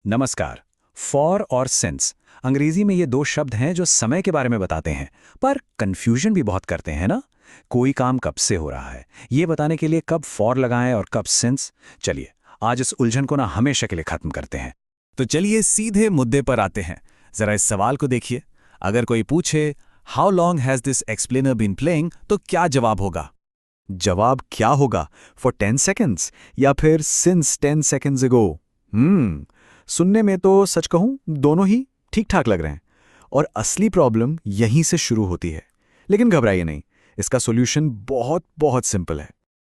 नमस्कार। फॉर और सिंस अंग्रेजी में ये दो शब्द हैं जो समय के बारे में बताते हैं, पर कंफ्यूजन भी बहुत करते हैं ना। कोई काम कब से हो रहा है ये बताने के लिए कब फॉर लगाएं और कब सिंस। चलिए आज इस उलझन को ना हमेशा के लिए खत्म करते हैं। तो चलिए सीधे मुद्दे पर आते हैं। जरा इस सवाल को देखिए। अगर कोई पूछे how long has this explainer been playing, तो क्या जवाब होगा? जवाब क्या होगा? फॉर 10 सेकेंड्स या फिर सिंस 10 सेकेंड्स अगो? सुनने में तो सच कहूं दोनों ही ठीक ठाक लग रहे हैं, और असली प्रॉब्लम यहीं से शुरू होती है। लेकिन घबराइए नहीं, इसका सॉल्यूशन बहुत बहुत सिंपल है।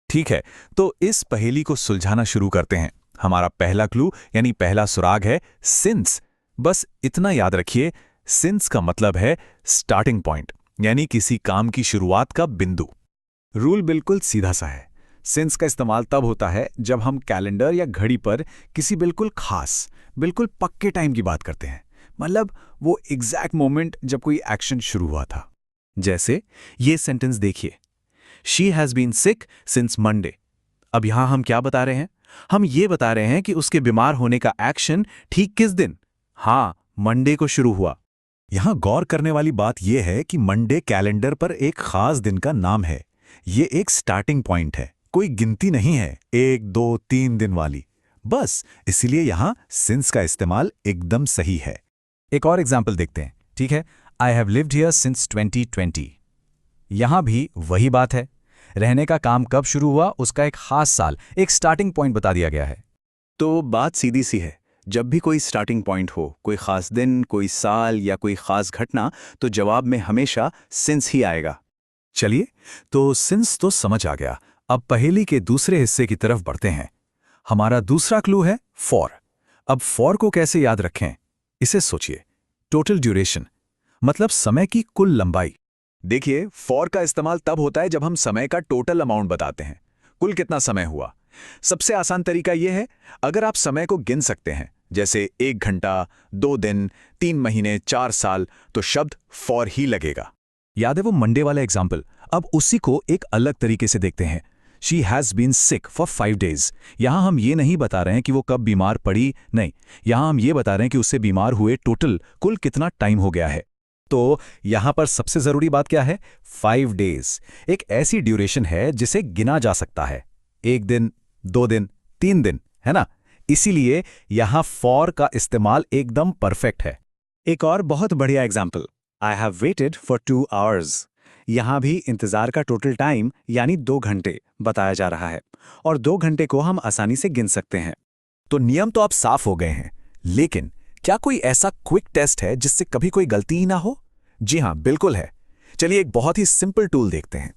ठीक है, तो इस पहेली को सुलझाना शुरू करते हैं। हमारा पहला क्लू यानी पहला सुराग है सिंस। बस इतना याद रखिए, सिंस का मतलब है स्टार्टिंग पॉइंट, यानी किसी काम की शुरुआत का बिंदु। रूल बिल्कुल सीधा सा है। सिंस का इस्तेमाल तब होता है जब हम कैलेंडर या घड़ी पर किसी बिल्कुल खास, बिल्कुल पक्के टाइम की बात करते हैं। मतलब वो एग्जैक्ट मोमेंट जब कोई एक्शन शुरू हुआ था। जैसे ये सेंटेंस देखिए, she has been sick since Monday. अब यहां हम क्या बता रहे हैं? हम ये बता रहे हैं कि उसके बीमार होने का एक्शन ठीक किस दिन? हाँ, मंडे को शुरू हुआ। यहां गौर करने वाली बात यह है कि मंडे कैलेंडर पर एक खास दिन का नाम है। ये एक स्टार्टिंग पॉइंट है, कोई गिनती नहीं है 1, 2, 3 दिन वाली। बस इसीलिए यहां सिंस का इस्तेमाल एकदम सही है। एक और एग्जाम्पल देखते हैं, ठीक है? I have lived here since 2020। यहां भी वही बात है। रहने का काम कब शुरू हुआ, उसका एक खास साल, एक स्टार्टिंग पॉइंट बता दिया गया है। तो बात सीधी सी है, जब भी कोई स्टार्टिंग पॉइंट हो, कोई खास दिन, कोई साल या कोई खास घटना, तो जवाब में हमेशा सिंस ही आएगा। चलिए, तो सिंस तो समझ आ गया। अब पहेली के दूसरे हिस्से की तरफ बढ़ते हैं। हमारा दूसरा क्लू है फॉर। अब फॉर को कैसे याद रखें? इसे सोचिए, टोटल ड्यूरेशन, मतलब समय की कुल लंबाई। देखिए, फॉर का इस्तेमाल तब होता है जब हम समय का टोटल अमाउंट बताते हैं। कुल कितना समय हुआ। सबसे आसान तरीका यह है, अगर आप समय को गिन सकते हैं, जैसे 1 घंटा, 2 दिन, 3 महीने, 4 साल, तो शब्द फॉर ही लगेगा। याद है वो मंडे वाला एग्जाम्पल? अब उसी को एक अलग तरीके से देखते हैं। She has been sick for 5 days। यहां हम ये नहीं बता रहे हैं कि वो कब बीमार पड़ी, नहीं, यहां हम ये बता रहे हैं कि उससे बीमार हुए टोटल कुल कितना टाइम हो गया है। तो यहां पर सबसे जरूरी बात क्या है? 5 days एक ऐसी ड्यूरेशन है जिसे गिना जा सकता है। 1 दिन, 2 दिन, 3 दिन, है ना? इसीलिए यहां फॉर का इस्तेमाल एकदम परफेक्ट है। एक और बहुत बढ़िया example, I have waited for 2 hours। यहां भी इंतजार का टोटल टाइम यानी 2 घंटे बताया जा रहा है, और 2 घंटे को हम आसानी से गिन सकते हैं। तो नियम तो अब साफ हो गए हैं, लेकिन क्या कोई ऐसा क्विक टेस्ट है जिससे कभी कोई गलती ही ना हो? जी हां, बिल्कुल है। चलिए एक बहुत ही सिंपल टूल देखते हैं।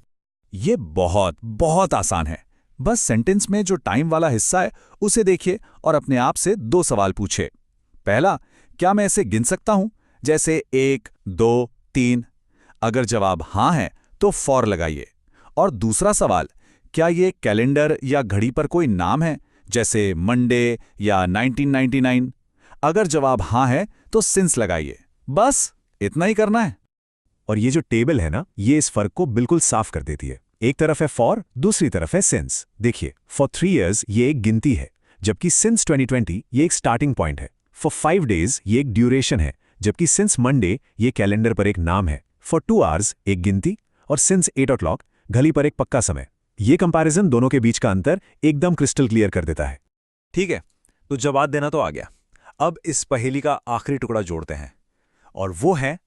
ये बहुत बहुत आसान है। बस सेंटेंस में जो टाइम वाला हिस्सा है उसे देखिए और अपने आप से 2 सवाल पूछे। पहला, क्या मैं इसे गिन सकता हूं, जैसे 1, 2, 3? अगर जवाब हां है तो फॉर लगाइए। और दूसरा सवाल, क्या ये कैलेंडर या घड़ी पर कोई नाम है, जैसे मंडे या 1999? अगर जवाब हां है तो सिंस लगाइए। बस इतना ही करना है। और ये जो टेबल है ना, ये इस फर्क को बिल्कुल साफ कर देती है। एक तरफ है फॉर, दूसरी तरफ है सिंस। देखिए, फॉर 3 years ये एक गिनती है, जबकि सिंस 2020 ये एक स्टार्टिंग पॉइंट है। फॉर 5 days ये एक ड्यूरेशन है, जबकि सिंस मंडे ये कैलेंडर पर एक नाम है। फॉर 2 hours एक गिनती, और सिंस 8 o'clock घड़ी पर एक पक्का समय। ये कंपैरिजन दोनों के बीच का अंतर एकदम क्रिस्टल क्लियर कर देता है। ठीक है, तो जवाब देना तो आ गया। अब इस पहेली का आखिरी टुकड़ा जोड़ते हैं, और वो है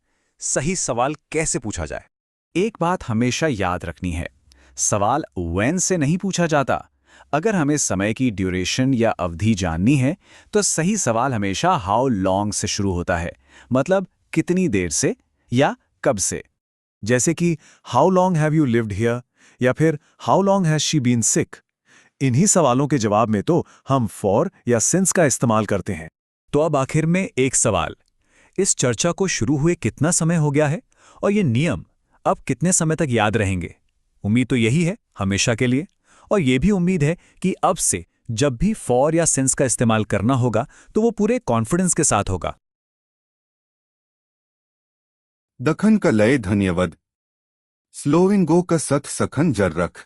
सही सवाल कैसे पूछा जाए। एक बात हमेशा याद रखनी है, सवाल व्हेन से नहीं पूछा जाता। अगर हमें समय की ड्यूरेशन या अवधि जाननी है तो सही सवाल हमेशा हाउ लॉन्ग से शुरू होता है, मतलब कितनी देर से या कब से। जैसे कि how long have you lived here, या फिर how long has she been sick. इन्हीं सवालों के जवाब में तो हम फॉर या सिंस का इस्तेमाल करते हैं। तो अब आखिर में एक सवाल, इस चर्चा को शुरू हुए कितना समय हो गया है, और ये नियम अब कितने समय तक याद रहेंगे? उम्मीद तो यही है हमेशा के लिए, और ये भी उम्मीद है कि अब से जब भी फॉर या सिंस का इस्तेमाल करना होगा तो वो पूरे कॉन्फिडेंस के साथ होगा। दखन का लय धन्यवाद। स्लोविंगो का सत सखन जर रख।